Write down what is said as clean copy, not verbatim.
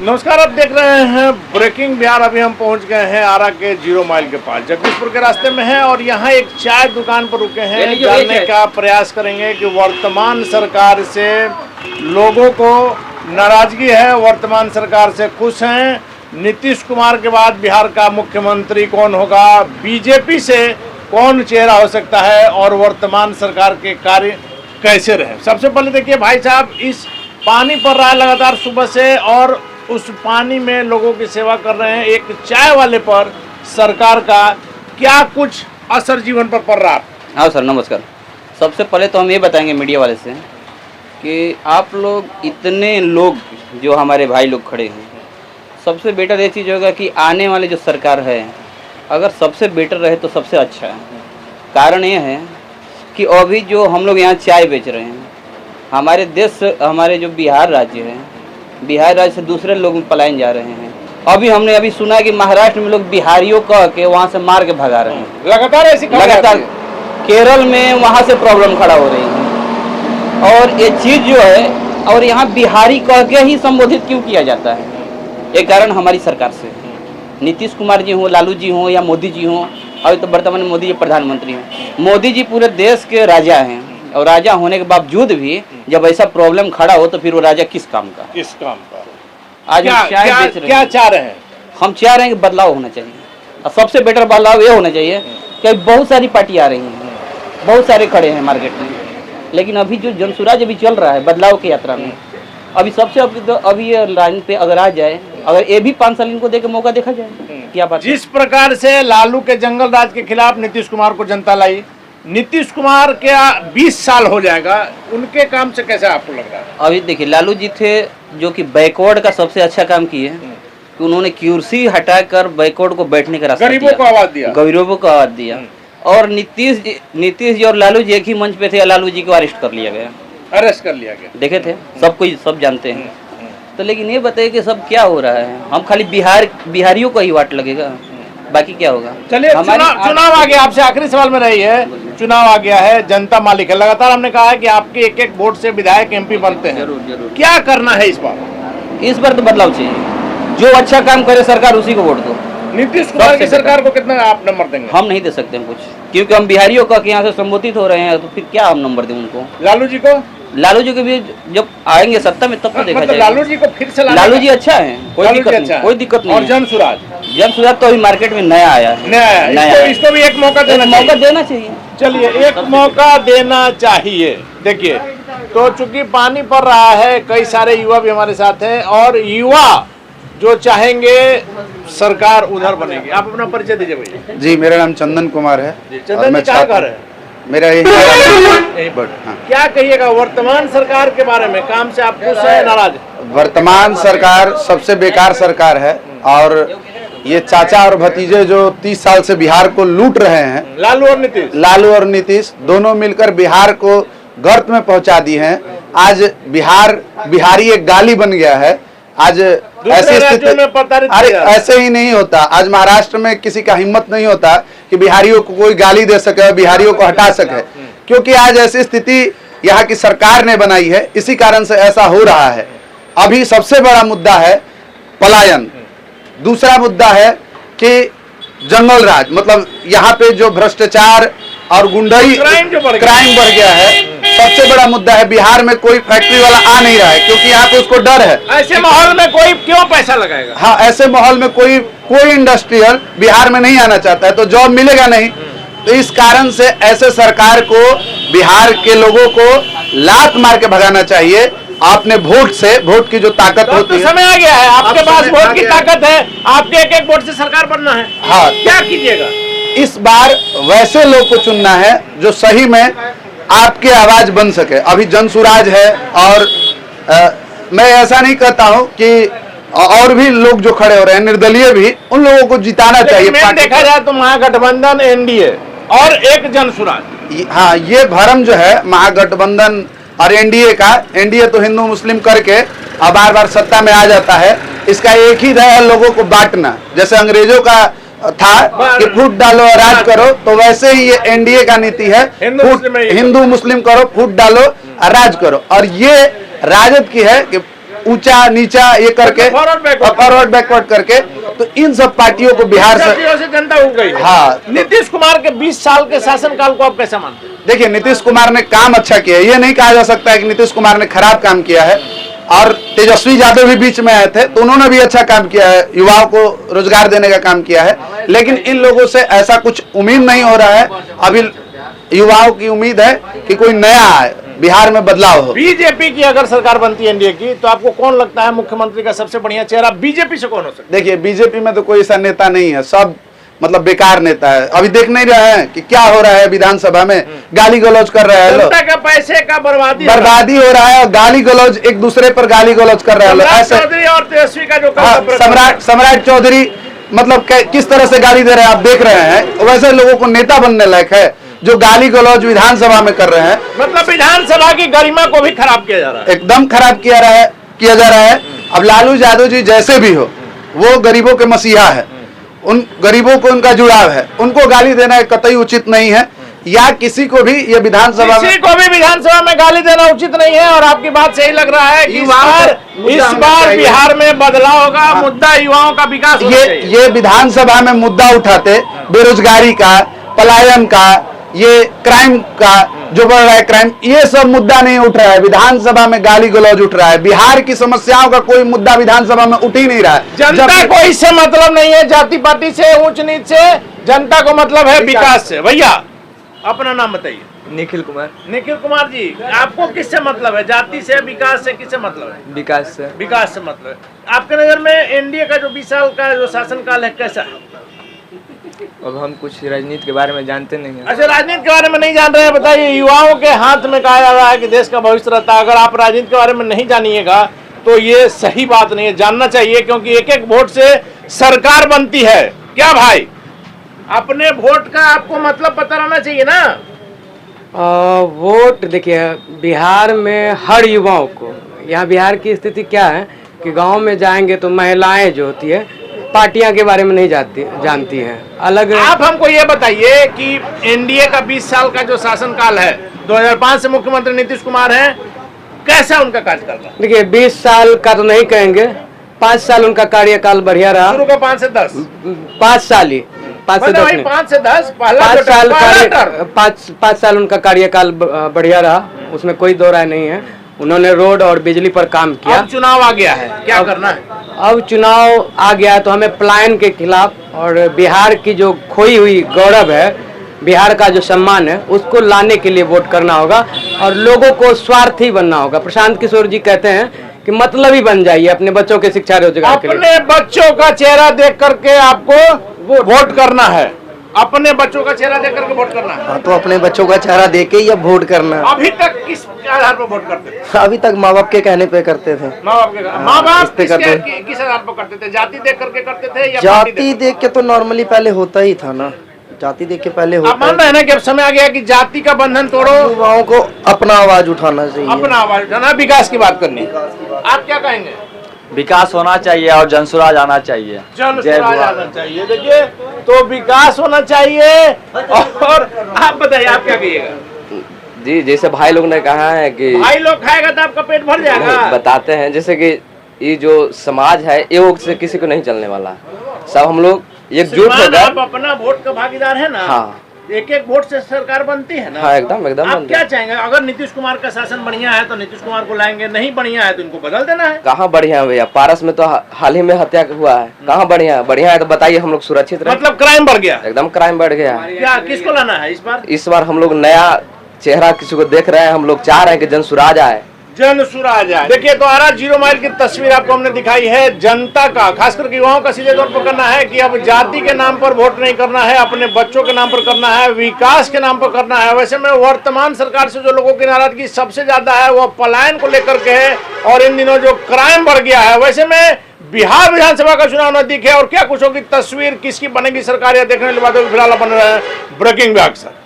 नमस्कार, आप देख रहे हैं ब्रेकिंग बिहार। अभी हम पहुंच गए हैं आरा के 0 माइल के पास, जगदीशपुर के रास्ते में है और यहाँ एक चाय दुकान पर रुके हैं। जानने का प्रयास करेंगे कि वर्तमान सरकार से लोगों को नाराजगी है, वर्तमान सरकार से खुश हैं। नीतीश कुमार के बाद बिहार का मुख्यमंत्री कौन होगा, बीजेपी से कौन चेहरा हो सकता है और वर्तमान सरकार के कार्य कैसे रहे। सबसे पहले देखिए भाई साहब, इस पानी पड़ रहा है लगातार सुबह से और उस पानी में लोगों की सेवा कर रहे हैं। एक चाय वाले पर सरकार का क्या कुछ असर जीवन पर पड़ रहा है? हाँ सर, नमस्कार। सबसे पहले तो हम ये बताएंगे मीडिया वाले से कि आप लोग इतने लोग जो हमारे भाई लोग खड़े हैं, सबसे बेटर ये चीज़ होगा कि आने वाले जो सरकार है अगर सबसे बेटर रहे तो सबसे अच्छा है। कारण ये है कि अभी जो हम लोग यहाँ चाय बेच रहे हैं, हमारे देश हमारे जो बिहार राज्य है, बिहार राज्य से दूसरे लोग पलायन जा रहे हैं। अभी हमने सुना है कि महाराष्ट्र में लोग बिहारियों कह के वहाँ से मार के भगा रहे हैं। लगातार केरल में वहाँ से प्रॉब्लम खड़ा हो रही है और ये चीज़ जो है, और यहाँ बिहारी कह के ही संबोधित क्यों किया जाता है? ये कारण हमारी सरकार से, नीतीश कुमार जी हों, लालू जी हों या मोदी जी हों। अभी तो वर्तमान में मोदी जी प्रधानमंत्री हैं। मोदी जी पूरे देश के राजा हैं और राजा होने के बावजूद भी जब ऐसा प्रॉब्लम खड़ा हो तो फिर वो राजा किस काम का? आज क्या चाह रहे हैं? हम चाह रहे हैं कि बदलाव होना चाहिए और सबसे बेटर बदलाव ये होना चाहिए कि बहुत सारी पार्टी आ रही हैं, बहुत सारे खड़े हैं मार्केट में, लेकिन अभी जो जनसुराज अभी चल रहा है बदलाव की यात्रा में, अभी सबसे अभी ये लाइन पे अगर आ जाए, अगर ये भी 5 साल इनको दे के मौका देखा जाए, क्या बात? जिस प्रकार से लालू के जंगल राज के खिलाफ नीतीश कुमार को जनता लाई, नीतीश कुमार के 20 साल हो जाएगा, उनके काम से कैसे आपको लग रहा है? अभी देखिए, लालू जी थे जो कि बैकवर्ड का सबसे अच्छा काम किए कि उन्होंने कुर्सी हटाकर बैकवर्ड को बैठने का रास्ता गरीबों को आवाज दिया, गरीबों को आवाज दिया। और नीतीश जी और लालू जी एक ही मंच पे थे, लालू जी को अरेस्ट कर लिया गया, देखे थे, सब जानते हैं। तो लेकिन ये बताइए कि सब क्या हो रहा है? हम खाली बिहारियों को ही वाट लगेगा, बाकी क्या होगा? चलिए, चुनाव आ गया, आपसे आखिरी सवाल में रही है, चुनाव आ गया है, जनता मालिक है। लगातार हमने कहा है कि आपके एक वोट से विधायक एमपी बनते हैं। जरूर। क्या करना है इस बार? इस बार तो बदलाव चाहिए, जो अच्छा काम करे सरकार उसी को वोट दो। नीतीश कुमार की सरकार को कितना आप नंबर देंगे? हम नहीं दे सकते हैं कुछ, क्योंकि हम बिहारियों का यहाँ से संबोधित हो रहे हैं, तो फिर क्या हम नंबर दें उनको? लालू जी को भी जब आएंगे सत्ता में तब तो देखा जाएगा। लालू जी को फिर से लालू जी अच्छा है, कोई दिक्कत नहीं। और जनसुराज तो अभी मार्केट में नया आया है, इसको भी एक मौका देना चाहिए। चलिए, एक मौका देना चाहिए। देखिए, तो चूंकि पानी पड़ रहा है, कई सारे युवा भी हमारे साथ हैं और युवा जो चाहेंगे सरकार उधर बनेगी। आप अपना परिचय दीजिए भैया। जी, मेरा नाम चंदन कुमार है। चंदन जी, कहाँ घर है? मेरा यही हाँ। क्या कहिएगा वर्तमान सरकार के बारे में? काम से आप खुश हैं, नाराज? वर्तमान सरकार सबसे बेकार सरकार है और ये चाचा और भतीजे जो 30 साल से बिहार को लूट रहे हैं, लालू और नीतीश दोनों मिलकर बिहार को गर्त में पहुंचा दी हैं। आज बिहारी एक गाली बन गया है। आज ऐसी स्थिति, अरे ऐसे ही नहीं होता। आज महाराष्ट्र में किसी का हिम्मत नहीं होता कि बिहारियों को कोई गाली दे सके और बिहारियों को हटा सके, क्योंकि आज ऐसी स्थिति यहाँ की सरकार ने बनाई है। इसी कारण से ऐसा हो रहा है। अभी सबसे बड़ा मुद्दा है पलायन, दूसरा मुद्दा है कि जंगल राज, मतलब यहाँ पे जो भ्रष्टाचार और गुंडाई क्राइम बढ़ गया है। सबसे बड़ा मुद्दा है बिहार में कोई फैक्ट्री वाला आ नहीं रहा है, क्योंकि यहाँ पे उसको डर है। ऐसे माहौल में कोई क्यों पैसा लगाएगा? हाँ, ऐसे माहौल में कोई इंडस्ट्रियल बिहार में नहीं आना चाहता है, तो जॉब मिलेगा नहीं। तो इस कारण से ऐसे सरकार को बिहार के लोगों को लात मार के भगाना चाहिए। आपने वोट की जो ताकत होती है, समय आ गया है, आपके पास वोट की ताकत है, आपके एक वोट से सरकार बनना है। हाँ, क्या कीजिएगा? इस बार वैसे लोग को चुनना है जो सही में आपकी आवाज बन सके। अभी जनसुराज है और मैं ऐसा नहीं कहता हूँ कि और भी लोग जो खड़े हो रहे हैं, निर्दलीय भी, उन लोगों को जिताना चाहिए। देखा जाए तो महागठबंधन, एनडीए और एक जनसुराज, हाँ, ये भरम जो है महागठबंधन और एनडीए का, एनडीए तो हिंदू मुस्लिम करके अब बार सत्ता में आ जाता है। इसका एक ही है लोगों को बांटना। जैसे अंग्रेजों का था कि फूट डालो और राज करो, तो वैसे ही ये एनडीए का नीति है, हिंदू मुस्लिम करो, फूट डालो और राज करो। और ये राजद की है कि ऊंचा नीचा ये करके, फॉरवर्ड बैकवर्ड करके, तो इन सब पार्टियों को बिहार से जनता उग गई। हाँ, नीतीश कुमार के 20 साल के शासनकाल को आप कैसे मानते हैं? देखिए, नीतीश कुमार ने काम अच्छा किया है, ये नहीं कहा जा सकता है कि नीतीश कुमार ने खराब काम किया है। और तेजस्वी यादव भी बीच में आए थे तो उन्होंने भी अच्छा काम किया है, युवाओं को रोजगार देने का काम किया है। लेकिन इन लोगों से ऐसा कुछ उम्मीद नहीं हो रहा है। अभी युवाओं की उम्मीद है कि कोई नया आए, बिहार में बदलाव हो। बीजेपी की अगर सरकार बनती है एनडीए की, तो आपको कौन लगता है मुख्यमंत्री का सबसे बढ़िया चेहरा बीजेपी से कौन हो सकता है? देखिए, बीजेपी में तो कोई ऐसा नेता नहीं है, सब मतलब बेकार नेता है। अभी देख नहीं रहे हैं कि क्या हो रहा है विधानसभा में, गाली गलौज कर रहे हैं लोग, जनता का पैसे का बर्बादी हो रहा है, और गाली गलौज एक दूसरे पर गाली गलौज कर रहे हैं ऐसे। चौधरी और तेजस्वी का जो सम्राट चौधरी मतलब किस तरह से गाली दे रहे हैं आप देख रहे हैं। वैसे लोगों को नेता बनने लायक है जो गाली गलौज विधानसभा में कर रहे हैं। मतलब विधानसभा की गरिमा को भी खराब किया जा रहा है, एकदम खराब किया जा रहा है। अब लालू यादव जी जैसे भी हो, वो गरीबों के मसीहा है, उन गरीबों को उनका जुड़ाव है, उनको गाली देना कतई उचित नहीं है। या किसी को भी ये विधानसभा में गाली देना उचित नहीं है। और आपकी बात सही लग रहा है कि इस बार बिहार में बदलाव होगा, मुद्दा युवाओं का विकास। ये विधानसभा में मुद्दा उठाते बेरोजगारी का, पलायन का, ये क्राइम का जो बढ़ रहा है क्राइम, ये सब मुद्दा नहीं उठ रहा है। विधानसभा में गाली गलौज उठ रहा है। बिहार की समस्याओं का कोई मुद्दा विधानसभा में उठ ही नहीं रहा है। जनता को इससे मतलब नहीं है, जाति पाति से, ऊंच नीच से, जनता को मतलब है विकास से। भैया अपना नाम बताइए। निखिल कुमार। निखिल कुमार जी, आपको किससे मतलब है? जाति से, विकास से, किससे मतलब है? विकास से। विकास से मतलब है। आपके नजर में एनडीए का जो 20 साल का जो शासनकाल है कैसा है? अब हम कुछ राजनीति के बारे में जानते नहीं हैं। अच्छा, राजनीति के बारे में नहीं जान रहे हैं। बताइए, युवाओं के हाथ में कहा जा रहा है कि देश का भविष्य रहता है। अगर आप राजनीति के बारे में नहीं जानिएगा तो ये सही बात नहीं है, जानना चाहिए, क्योंकि एक एक वोट से सरकार बनती है। क्या भाई, अपने वोट का आपको मतलब पता रहना चाहिए ना। वोट देखिए, बिहार में हर युवाओं को, यहाँ बिहार की स्थिति क्या है कि गांव में जाएंगे तो महिलाएं जो होती है पार्टियां के बारे में नहीं जानती हैं। अलग आप हमको ये बताइए कि एनडीए का 20 साल का जो शासनकाल है, 2005 से मुख्यमंत्री नीतीश कुमार हैं, कैसा उनका कार्यकाल रहा? देखिए, 20 साल का तो नहीं कहेंगे, 5 साल उनका कार्यकाल बढ़िया रहा। शुरू का 5 से 10, 5 साल ही, 5 से 10 5 से 10, 5 साल उनका कार्यकाल बढ़िया रहा, उसमें कोई दो राय नहीं है। उन्होंने रोड और बिजली पर काम किया। अब चुनाव आ गया है, क्या करना है? अब चुनाव आ गया तो हमें पलायन के खिलाफ और बिहार की जो खोई हुई गौरव है, बिहार का जो सम्मान है, उसको लाने के लिए वोट करना होगा और लोगों को स्वार्थी बनना होगा। प्रशांत किशोर जी कहते हैं कि मतलब ही बन जाइए अपने बच्चों के शिक्षा रोजगार के लिए। अपने बच्चों का चेहरा देख करके आपको वोट करना है। अपने बच्चों का चेहरा देख करके वोट करना है। तो अपने बच्चों का चेहरा देख के या वोट करना है। अभी तक किस आधार पर वोट करते थे? अभी तक माँ बाप के कहने पे करते थे। माँ बाप किस आधार पर करते थे? जाति देख करके करते थे या जाति देख के? तो नॉर्मली पहले होता ही था ना, जाति देख के पहले होता। आप मान रहे हैं ना कि अब समय आ गया कि जाति का बंधन तोड़ो, युवाओं को अपना आवाज उठाना चाहिए, अपना आवाज उठाना, विकास की बात करनी। आप क्या कहेंगे? विकास होना चाहिए और जनसुराज आना चाहिए। जनसुराज आना चाहिए। देखिए, तो विकास होना चाहिए। और आप बताइए, आप क्या कहिएगा? जी, जैसे भाई लोग ने कहा है कि भाई लोग खाएगा तो आपका पेट भर जाएगा। बताते हैं जैसे कि ये जो समाज है ये से किसी को नहीं चलने वाला, सब हम लोग एकजुट होकर। आप अपना वोट का भागीदार है ना। हाँ, एक एक वोट से सरकार बनती है ना। हाँ, एकदम एकदम। आप क्या चाहेंगे? अगर नीतीश कुमार का शासन बढ़िया है तो नीतीश कुमार को लाएंगे, नहीं बढ़िया है तो इनको बदल देना है। कहाँ बढ़िया है भैया? पारस में तो हाल ही में हत्या हुआ है, कहाँ बढ़िया है? बढ़िया है तो बताइए, हम लोग सुरक्षित रहे। मतलब क्राइम बढ़ गया, एकदम क्राइम बढ़ गया है। क्या किसको लाना है इस बार? इस बार हम लोग नया चेहरा किसी को देख रहे हैं, हम लोग चाह रहे हैं कि जनसुराज आए। जनसुराज आए। देखिए, तो आरा 0 माइल की तस्वीर आपको हमने दिखाई है। जनता का, खासकर युवाओं का सीधे तौर पर करना है कि अब जाति के नाम पर वोट नहीं करना है, अपने बच्चों के नाम पर करना है, विकास के नाम पर करना है। वैसे में वर्तमान सरकार से जो लोगों की नाराजगी सबसे ज्यादा है वो पलायन को लेकर के है और इन दिनों जो क्राइम बढ़ गया है। वैसे में बिहार विधानसभा का चुनाव नजदीक है और क्या कुछ होगी तस्वीर, किसकी बनेगी सरकार, या देखने के बाद फिलहाल बन रहे हैं ब्रेकिंग में अक्सर।